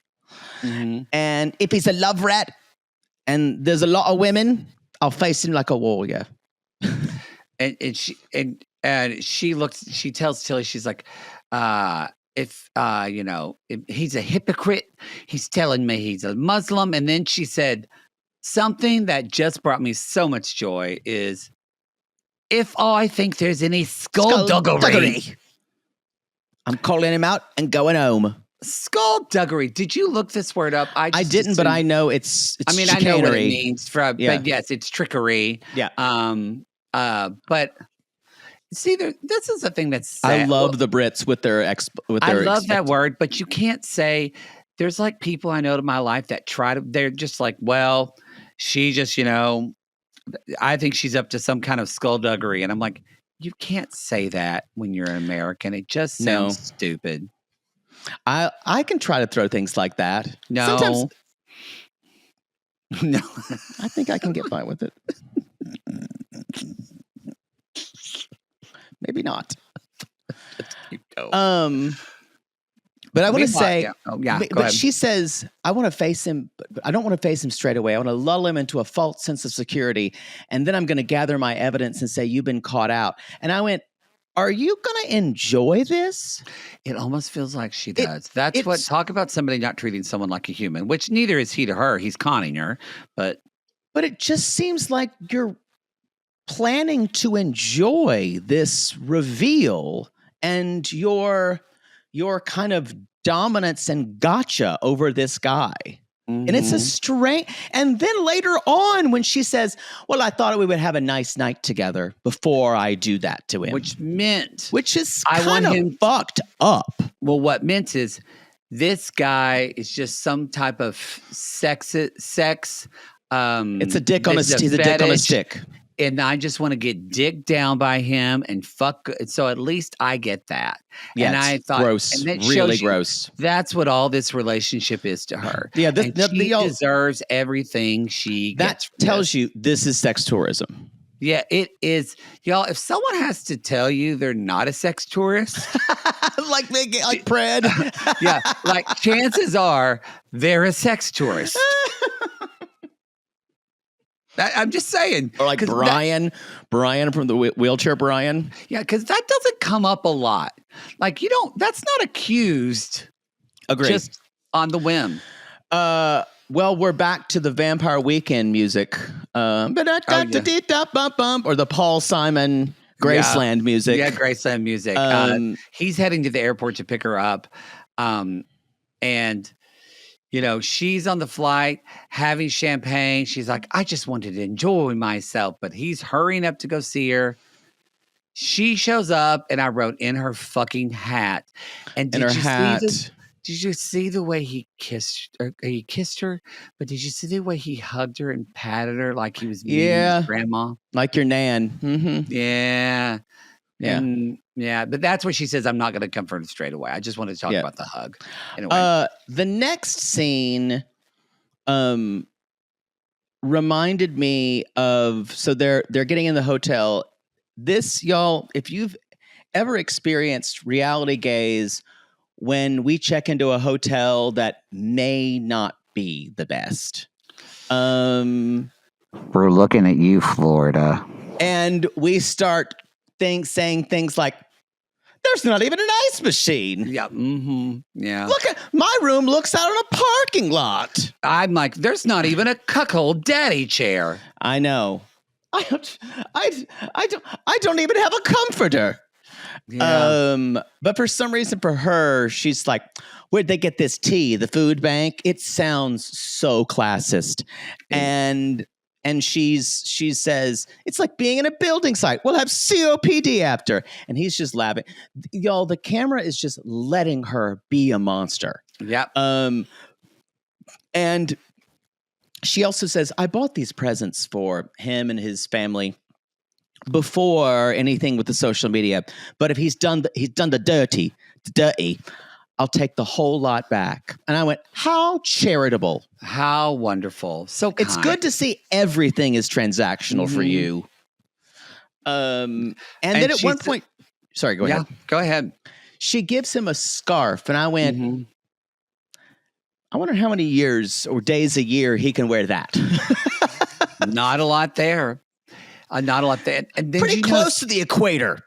Mm-hmm. And if he's a love rat and there's a lot of women, I'll face him like a warrior. And she tells Tilly, she's like, if he's a hypocrite, he's telling me he's a Muslim. And then she said something that just brought me so much joy is, if I think there's any skullduggery, I'm calling him out and going home. Skullduggery. Did you look this word up? I didn't, but I know it's chicanery. I know what it means. But yes, it's trickery. Yeah. But see, this is the thing that's sad. I love the Brits with their I love that word, but you can't say. There's like people I know in my life that they're just like, well, she just, I think she's up to some kind of skullduggery, and I'm like, you can't say that when you're an American. It just sounds stupid. I can try to throw things like that. No. Sometimes, no. I think I can get by with it. Maybe not. But I want to Meanwhile- say, yeah. Oh, yeah, but go ahead. she says, I want to face him, but I don't want to face him straight away. I want to lull him into a false sense of security. And then I'm going to gather my evidence and say, you've been caught out. And I went, are you going to enjoy this? It almost feels like she does. That's what, talk about somebody not treating someone like a human, which neither is he to her. He's conning her, but it just seems like you're planning to enjoy this reveal and your kind of dominance and gotcha over this guy. And it's a strange. And then later on, when she says, well, I thought we would have a nice night together before I do that to him. which is I want him fucked up. Well, what meant is this guy is just some type of sex. It's a dick on a this is he's a dick on a fetish, stick. and I just want to get dicked down by him and fuck. So at least I get that. Yeah, and it's I thought, gross, and that really shows you gross. That's what all this relationship is to her. Yeah, And she deserves everything she gets. That tells you this is sex tourism. Yeah, it is, y'all. If someone has to tell you they're not a sex tourist, like Pred. yeah, like chances are they're a sex tourist. I'm just saying. Or like Brian from the wheelchair Brian. Yeah, because that doesn't come up a lot. Like that's not accused. Agreed. Just on the whim. Well, we're back to the Vampire Weekend music. Or the Paul Simon Graceland music. Yeah, Graceland music. He's heading to the airport to pick her up. And she's on the flight having champagne. She's like, I just wanted to enjoy myself. But he's hurrying up to go see her. She shows up, and I wrote, in her fucking hat. And did you see the way he kissed her? He kissed her, but did you see the way he hugged her and patted her like he was meeting his grandma? Like your nan. Mm-hmm. Yeah. Yeah. And but that's what she says. I'm not going to comfort her straight away. I just wanted to talk about the hug. Anyway. The next scene reminded me of, so they're getting in the hotel. This, y'all, if you've ever experienced reality gays, when we check into a hotel that may not be the best. We're looking at you, Florida. And we start saying things like, there's not even an ice machine. Yeah. Mm-hmm. Yeah. Look at my room looks out on a parking lot. I'm like, there's not even a cuckold daddy chair. I know. I don't even have a comforter. Yeah. But for some reason, for her, she's like, where'd they get this tea? The food bank? It sounds so classist. And she says, it's like being in a building site. We'll have COPD after. And he's just laughing. Y'all, the camera is just letting her be a monster. Yep. And she also says, I bought these presents for him and his family before anything with the social media. But if he's done the dirty, I'll take the whole lot back. And I went, how charitable. How wonderful. So kind. It's good to see everything is transactional for you. And then at one point, sorry, go ahead. Go ahead. She gives him a scarf. And I went, I wonder how many years or days a year he can wear that. Not a lot there. Not a lot there. And then pretty close to the equator.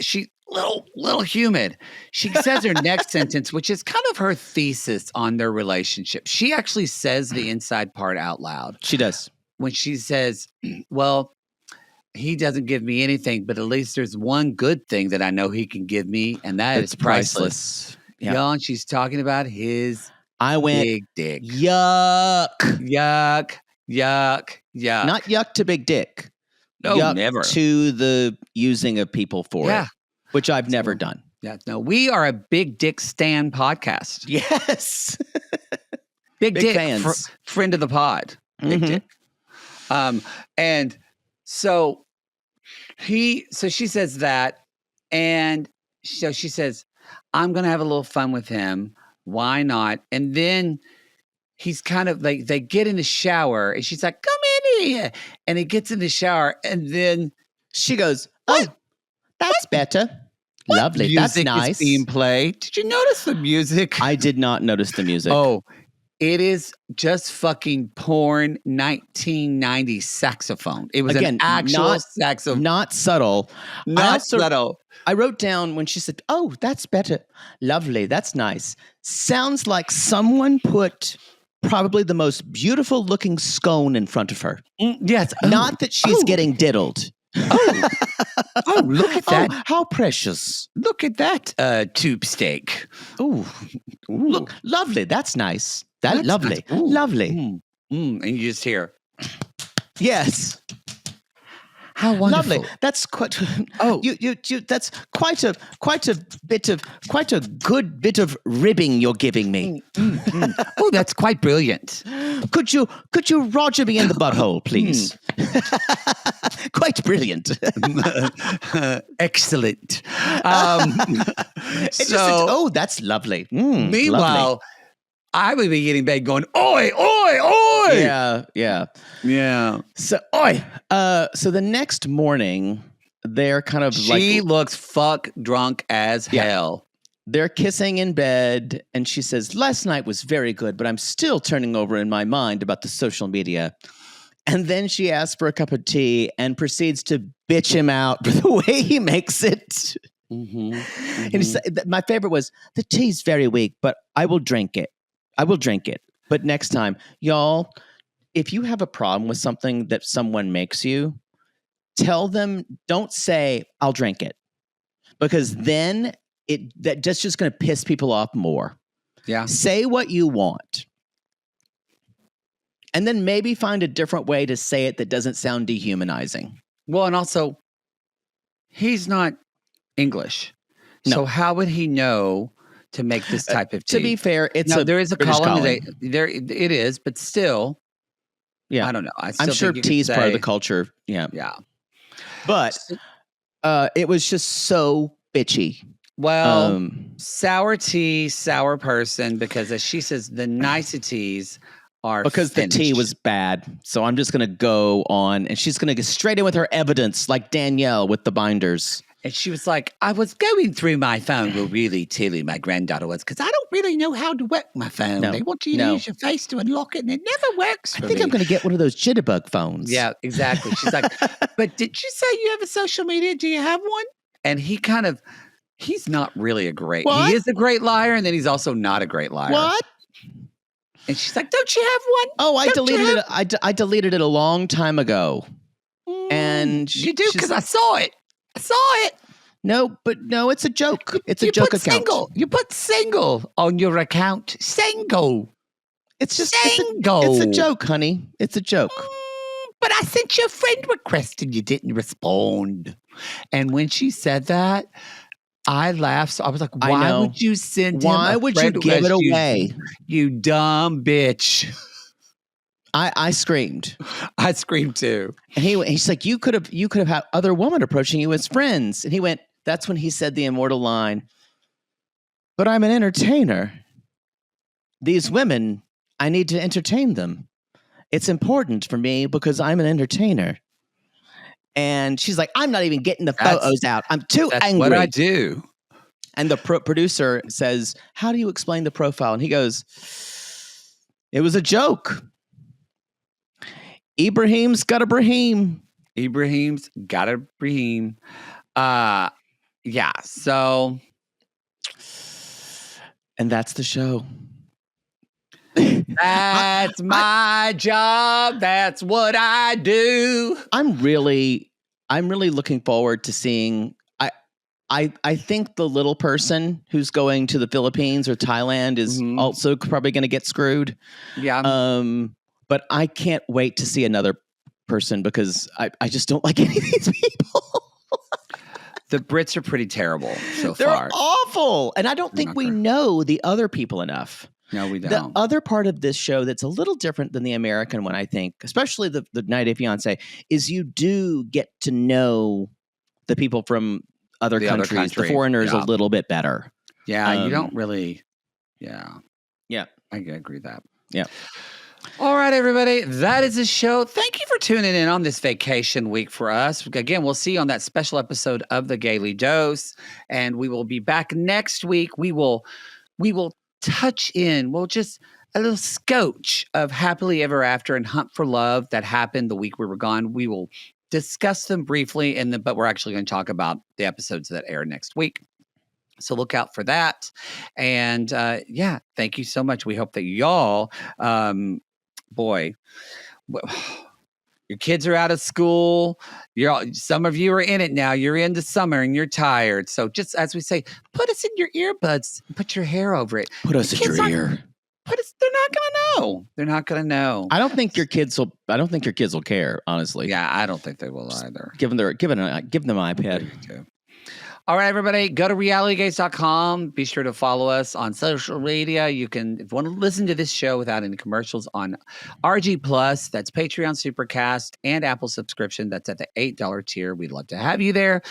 She little humid. She says her next sentence, which is kind of her thesis on their relationship. She actually says the inside part out loud. She does. When she says, well, he doesn't give me anything, but at least there's one good thing that I know he can give me, and that is priceless. Yeah. Y'all, and she's talking about his big dick. Yuck. Yuck. Yuck. Yuck. Not yuck to big dick. No, yuck never. To the using of people for it, which I've never done. Yeah, no, we are a big dick stan podcast. Yes. big dick fans. Friend of the pod. Big dick. And so she says that, and so she says, I'm going to have a little fun with him. Why not? And then he's kind of like, they get in the shower and she's like, come in here. And he gets in the shower and then she goes, oh, that's better. Lovely. That's Music nice. is being played. Did you notice the music? I did not notice the music. Oh, it is just fucking porn 1990 saxophone. It was Again, an actual saxophone. not subtle. Not subtle. I wrote down when she said, "Oh, that's better. Lovely. That's nice." Sounds like someone put probably the most beautiful looking scone in front of her. Yes. Not that she's getting diddled. Oh, look at that. Oh, how precious. Look at that tube steak. Ooh. Look, lovely. That's nice. That's lovely. Nice. Ooh. Lovely. And you just hear, Yes. how wonderful. Lovely. That's quite. Oh. you. That's quite a good bit of ribbing you're giving me. Oh, that's quite brilliant. Could you Roger me in the butthole, please? Quite brilliant. Excellent. Oh, that's lovely. Meanwhile, lovely. I would be getting bed going, oi, oi, oi. Yeah. Yeah. So, so the next morning, they're kind of She looks fuck drunk as hell. They're kissing in bed, and she says, "Last night was very good, but I'm still turning over in my mind about the social media." And then she asks for a cup of tea and proceeds to bitch him out for the way he makes it. And my favorite was, "The tea's very weak, but I will drink it. But next time, y'all, if you have a problem with something that someone makes you, tell them, don't say, I'll drink it. Because then that's just going to piss people off more. Yeah. Say what you want. And then maybe find a different way to say it that doesn't sound dehumanizing." Well, and also, he's not English. No. So how would he know to make this type of tea? To be fair, there is a British column calling. today. There it is, but still, Yeah. I don't know. I'm sure tea's part of the culture. Yeah. Yeah. But it was just so bitchy. Well, sour tea, sour person, because as she says, the niceties are because finished. the tea was bad. So I'm just going to go on, and she's going to get straight in with her evidence, like Danielle with the binders. And she was like, I was going through my phone. Well, really, Tilly, my granddaughter was, because I don't really know how to work my phone. No, they want you to use your face to unlock it, and it never works for I think me. I'm going to get one of those jitterbug phones. Yeah, exactly. She's like, but did you say you have a social media? Do you have one? And he's not really a great. What? He is a great liar, and then he's also not a great liar. What? And she's like, don't you have one? Oh, I deleted it. I deleted it a long time ago. And you do, because I saw it. I saw it. No, it's a joke. It's a joke account. You put single on your account. Single. It's just single. It's a joke, honey. It's a joke. But I sent you a friend request and you didn't respond. And when she said that, I laughed. So I was like, why would you send him Why a would you friend give it request, away? You dumb bitch. I screamed. I screamed too. And he's like, you could have had other women approaching you as friends. And he went, that's when he said the immortal line, but I'm an entertainer. These women, I need to entertain them. It's important for me because I'm an entertainer. And she's like, I'm not even getting the photos out. I'm too angry. What I do. And the producer says, how do you explain the profile? And he goes, it was a joke. Ibrahim's got a Brahim. Ibrahim's got a Brahim. Yeah, so. And that's the show. That's my job. That's what I do. I'm really looking forward to seeing. I think the little person who's going to the Philippines or Thailand is also probably going to get screwed. Yeah. But I can't wait to see another person because I just don't like any of these people. The Brits are pretty terrible so They're far. awful. And I don't think we know the other people enough. No, we don't. The other part of this show that's a little different than the American one, I think, especially the 90 Day Fiancé, is you do get to know the people from other countries, the foreigners a little bit better. Yeah, you don't really. Yeah. Yeah. I agree with that. Yeah. All right, everybody. That is the show. Thank you for tuning in on this vacation week for us. Again, we'll see you on that special episode of the Gaily Dose, and we will be back next week. We will touch in. We'll just a little scotch of Happily Ever After and Hunt for Love that happened the week we were gone. We will discuss them briefly, but we're actually going to talk about the episodes that air next week. So look out for that. And thank you so much. We hope that y'all, your kids are out of school. Some of you are in it now. You're into summer and you're tired. So just as we say, put us in your earbuds, put your hair over it. Put us in your ear. They're not gonna know. They're not gonna know. I don't think your kids will care, honestly. Yeah, I don't think they will either. Give them an iPad. All right, everybody, go to realitygays.com. Be sure to follow us on social media. You can, if you want to listen to this show without any commercials, on RG Plus, that's Patreon, Supercast, and Apple subscription. That's at the $8 tier. We'd love to have you there.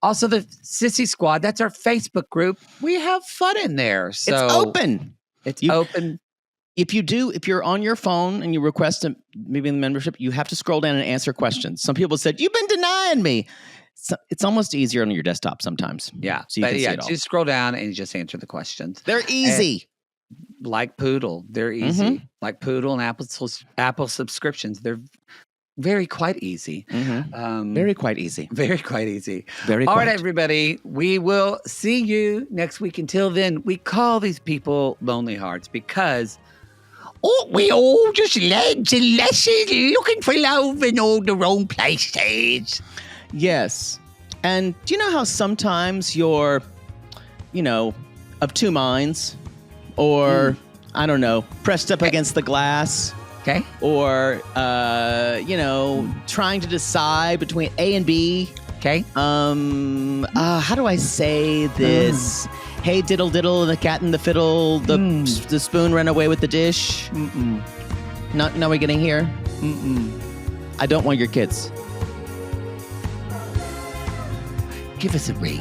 Also, the Sissy Squad, that's our Facebook group. We have fun in there. So it's open. It's open. If you're on your phone and you request maybe in the membership, you have to scroll down and answer questions. Some people said, you've been denying me. It's almost easier on your desktop sometimes. Yeah. So you can see it all. Just scroll down and just answer the questions. They're easy. And like Poodle. They're easy. Mm-hmm. Like Poodle and Apple subscriptions. They're quite easy. Mm-hmm. Very quite easy. Very quite easy. All right, everybody. We will see you next week. Until then, we call these people Lonely Hearts because we all just lads and lasses looking for love in all the wrong places. Yes. And do you know how sometimes you're, of two minds or, I don't know, pressed up against the glass? Okay. Or, trying to decide between A and B. Okay. How do I say this? Hey, diddle, diddle, the cat and the fiddle, the spoon ran away with the dish. Not we're getting here. I don't want your kids. Give us a ring.